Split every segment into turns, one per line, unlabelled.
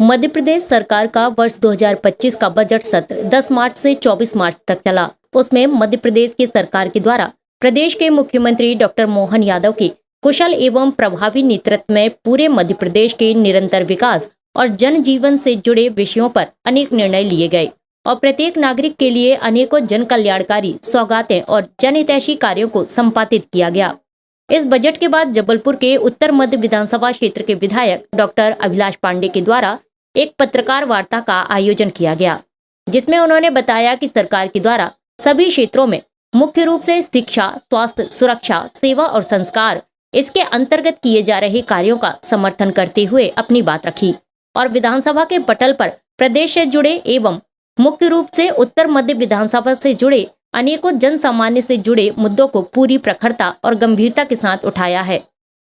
मध्य प्रदेश सरकार का वर्ष 2025 का बजट सत्र 10 मार्च से 24 मार्च तक चला। उसमें मध्य प्रदेश की सरकार के द्वारा प्रदेश के मुख्यमंत्री डॉक्टर मोहन यादव के कुशल एवं प्रभावी नेतृत्व में पूरे मध्य प्रदेश के निरंतर विकास और जनजीवन से जुड़े विषयों पर अनेक निर्णय लिए गए और प्रत्येक नागरिक के लिए अनेकों जन कल्याणकारी सौगातें और जनहितैषी कार्यों को संपादित किया गया। इस बजट के बाद जबलपुर के उत्तर मध्य विधानसभा क्षेत्र के विधायक डॉक्टर अभिलाष पांडे के द्वारा एक पत्रकार वार्ता का आयोजन किया गया, जिसमें उन्होंने बताया कि सरकार के द्वारा सभी क्षेत्रों में मुख्य रूप से शिक्षा, स्वास्थ्य, सुरक्षा, सेवा और संस्कार इसके अंतर्गत किए जा रहे कार्यों का समर्थन करते हुए अपनी बात रखी और विधानसभा के पटल पर प्रदेश से जुड़े एवं मुख्य रूप से उत्तर मध्य विधानसभा से जुड़े अनेकों जन सामान्य से जुड़े मुद्दों को पूरी प्रखरता और गंभीरता के साथ उठाया है।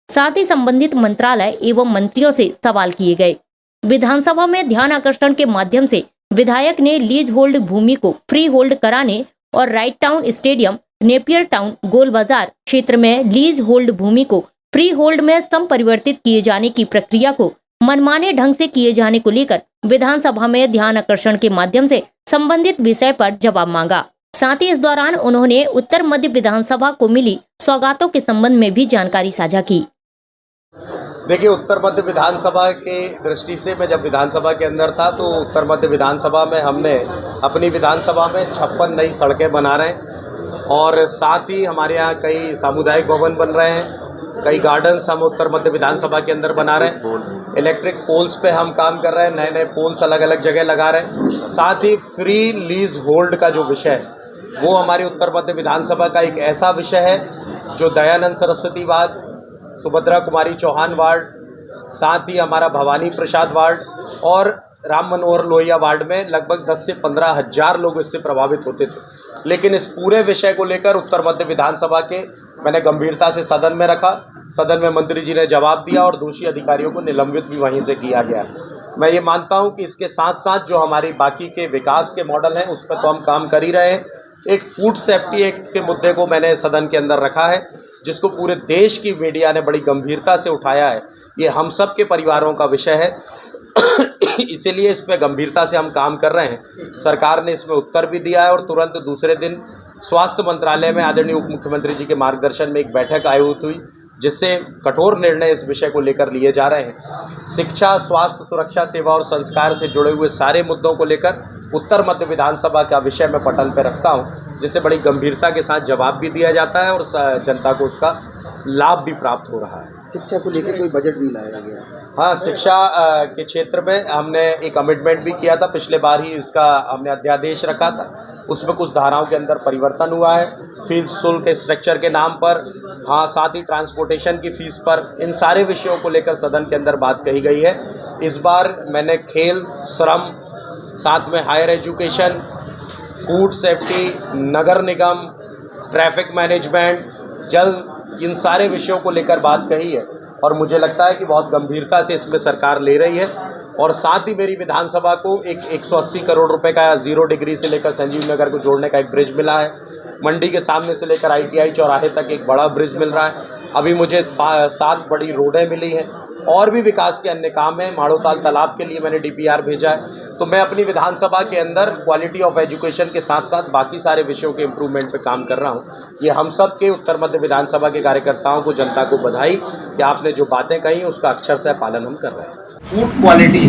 साथ ही संबंधित मंत्रालय एवं मंत्रियों से सवाल किए गए। विधानसभा में ध्यान आकर्षण के माध्यम से विधायक ने लीज होल्ड भूमि को फ्री होल्ड कराने और Wright Town stadium, Napier Town, Gol Bazaar क्षेत्र में लीज होल्ड भूमि को फ्री होल्ड में संपरिवर्तित किए जाने की प्रक्रिया को मनमाने ढंग से किए जाने को लेकर विधानसभा में ध्यान आकर्षण के माध्यम से संबंधित विषय पर जवाब मांगा। साथ ही इस दौरान उन्होंने उत्तर मध्य विधानसभा को मिली सौगातों के संबंध में भी जानकारी साझा की।
देखिए, उत्तर मध्य विधानसभा के दृष्टि से मैं जब विधानसभा के अंदर था तो उत्तर मध्य विधानसभा में हमने अपनी विधानसभा में 56 नई सड़कें बना रहे हैं और साथ ही हमारे यहाँ कई सामुदायिक भवन बन रहे हैं, कई गार्डन्स हम उत्तर मध्य विधानसभा के अंदर बना रहे हैं। इलेक्ट्रिक पोल्स पे हम काम कर रहे हैं, नए नए पोल्स अलग अलग जगह लगा रहे हैं। साथ ही फ्री लीज होल्ड का जो विषय है वो हमारे उत्तर मध्य विधानसभा का एक ऐसा विषय है जो दयानंद सरस्वती वार्ड, सुभद्रा कुमारी चौहान वार्ड, साथ ही हमारा भवानी प्रसाद वार्ड और राम मनोहर लोहिया वार्ड में लगभग 10 से 15 हज़ार लोग इससे प्रभावित होते थे। लेकिन इस पूरे विषय को लेकर उत्तर मध्य विधानसभा के मैंने गंभीरता से सदन में रखा। सदन में मंत्री जी ने जवाब दिया और दोषी अधिकारियों को निलंबित भी वहीं से किया गया। मैं ये मानता हूँ कि इसके साथ साथ जो हमारी बाकी के विकास के मॉडल हैं उस पर तो हम काम कर ही रहे हैं। एक फूड सेफ्टी एक्ट के मुद्दे को मैंने सदन के अंदर रखा है, जिसको पूरे देश की मीडिया ने बड़ी गंभीरता से उठाया है। ये हम सब के परिवारों का विषय है, इसीलिए इस पर गंभीरता से हम काम कर रहे हैं। सरकार ने इसमें उत्तर भी दिया है और तुरंत दूसरे दिन स्वास्थ्य मंत्रालय में आदरणीय उप मुख्यमंत्री जी के मार्गदर्शन में एक बैठक आयोजित हुई, जिससे कठोर निर्णय इस विषय को लेकर लिए जा रहे हैं। शिक्षा, स्वास्थ्य, सुरक्षा, सेवा और संस्कार से जुड़े हुए सारे मुद्दों को लेकर उत्तर मध्य विधानसभा का विषय मैं पटल पर रखता हूं, जिससे बड़ी गंभीरता के साथ जवाब भी दिया जाता है और जनता को उसका लाभ भी प्राप्त हो रहा है।
शिक्षा को लेकर कोई बजट भी लाया गया?
हाँ, शिक्षा के क्षेत्र में हमने एक कमिटमेंट भी किया था। पिछले बार ही इसका हमने अध्यादेश रखा था, उसमें कुछ धाराओं के अंदर परिवर्तन हुआ है। फीस शुल्क के स्ट्रक्चर के नाम पर, हाँ, साथ ही ट्रांसपोर्टेशन की फीस पर, इन सारे विषयों को लेकर सदन के अंदर बात कही गई है। इस बार मैंने खेल, श्रम, साथ में हायर एजुकेशन, फूड सेफ्टी, नगर निगम, ट्रैफिक मैनेजमेंट, जल, इन सारे विषयों को लेकर बात कही है और मुझे लगता है कि बहुत गंभीरता से इसमें सरकार ले रही है। और साथ ही मेरी विधानसभा को एक 180 करोड़ रुपए का 0 डिग्री से लेकर संजीव नगर को जोड़ने का एक ब्रिज मिला है। मंडी के सामने से लेकर ITI चौराहे तक एक बड़ा ब्रिज मिल रहा है। अभी मुझे 7 बड़ी रोडें मिली हैं और भी विकास के अन्य काम हैं। माड़ोताल तालाब के लिए मैंने DPR भेजा है। तो मैं अपनी विधानसभा के अंदर क्वालिटी ऑफ एजुकेशन के साथ साथ बाकी सारे विषयों के इम्प्रूवमेंट पे काम कर रहा हूँ। ये हम सब के उत्तर मध्य विधानसभा के कार्यकर्ताओं को, जनता को बधाई कि आपने जो बातें कही उसका अक्षरशः पालन हम कर रहे हैं। फूड क्वालिटी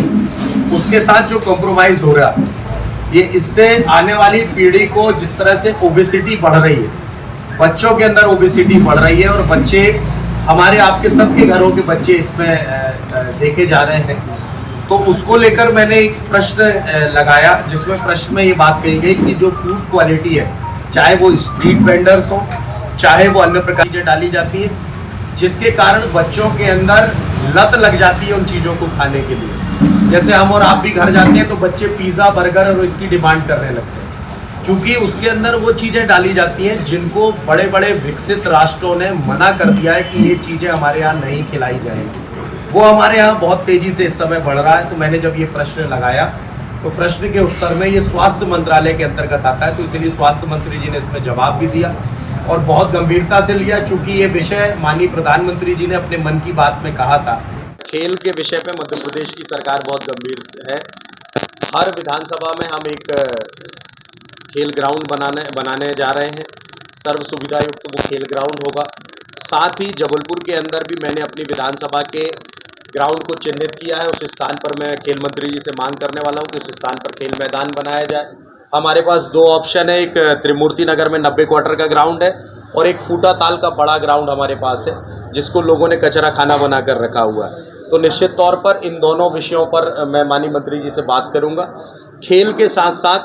उसके साथ जो कॉम्प्रोमाइज़ हो रहा, ये इससे आने वाली पीढ़ी को जिस तरह से ओबेसिटी बढ़ रही है, बच्चों के अंदर ओबेसिटी बढ़ रही है और बच्चे, हमारे आपके सबके घरों के बच्चे इसमें देखे जा रहे हैं। तो उसको लेकर मैंने एक प्रश्न लगाया, जिसमें प्रश्न में ये बात कही गई कि जो फूड क्वालिटी है, चाहे वो स्ट्रीट वेंडर्स हो, चाहे वो अन्य प्रकार की चीज़ें डाली जाती है, जिसके कारण बच्चों के अंदर लत लग जाती है उन चीज़ों को खाने के लिए। जैसे हम और आप भी घर जाते हैं तो बच्चे पिज़्ज़ा, बर्गर और इसकी डिमांड करने लगते हैं, क्योंकि उसके अंदर वो चीज़ें डाली जाती हैं जिनको बड़े बड़े विकसित राष्ट्रों ने मना कर दिया है कि ये चीज़ें हमारे यहाँ नहीं खिलाई जाएंगी। वो हमारे यहाँ बहुत तेज़ी से इस समय बढ़ रहा है। तो मैंने जब ये प्रश्न लगाया तो प्रश्न के उत्तर में ये स्वास्थ्य मंत्रालय के अंतर्गत आता है, तो इसीलिए स्वास्थ्य मंत्री जी ने इसमें जवाब भी दिया और बहुत गंभीरता से लिया, चूँकि ये विषय माननीय प्रधानमंत्री जी ने अपने मन की बात में कहा था खेल के विषय पे मध्य प्रदेश की सरकार बहुत गंभीर है। हर विधानसभा में हम एक खेल ग्राउंड बनाने जा रहे हैं। सर्व सुविधा युक्त वो खेल ग्राउंड होगा। साथ ही जबलपुर के अंदर भी मैंने अपनी विधानसभा के ग्राउंड को चिन्हित किया है। उस स्थान पर मैं खेल मंत्री जी से मांग करने वाला हूं कि उस स्थान पर खेल मैदान बनाया जाए। हमारे पास दो ऑप्शन है, एक त्रिमूर्ति नगर में 90 क्वार्टर का ग्राउंड है और एक फूटा ताल का बड़ा ग्राउंड हमारे पास है, जिसको लोगों ने कचरा खाना बनाकर रखा हुआ है। तो निश्चित तौर पर इन दोनों विषयों पर मैं माननीय मंत्री जी से बात करूंगा। खेल के साथ साथ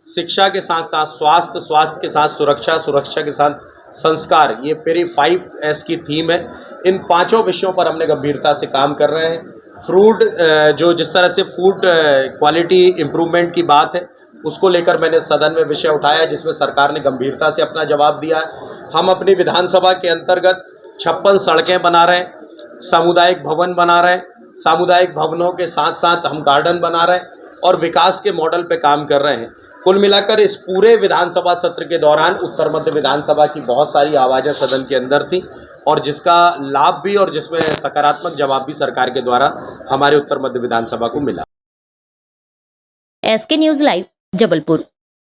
शिक्षा के साथ साथ स्वास्थ्य के साथ सुरक्षा के साथ संस्कार, ये मेरी 5S की थीम है। इन पांचों विषयों पर हमने गंभीरता से काम कर रहे हैं। जिस तरह से फूड क्वालिटी इम्प्रूवमेंट की बात है, उसको लेकर मैंने सदन में विषय उठाया, जिसमें सरकार ने गंभीरता से अपना जवाब दिया है। हम अपनी विधानसभा के अंतर्गत 56 सड़कें बना रहे हैं, सामुदायिक भवन बना रहे हैं, सामुदायिक भवनों के साथ साथ हम गार्डन बना रहे हैं और विकास के मॉडल पे काम कर रहे हैं। कुल मिलाकर इस पूरे विधानसभा सत्र के दौरान उत्तर मध्य विधानसभा की बहुत सारी आवाज़ें सदन के अंदर थी और जिसका लाभ भी और जिसमें सकारात्मक जवाब भी सरकार के द्वारा हमारे उत्तर मध्य विधानसभा को मिला।
SK news live Jabalpur.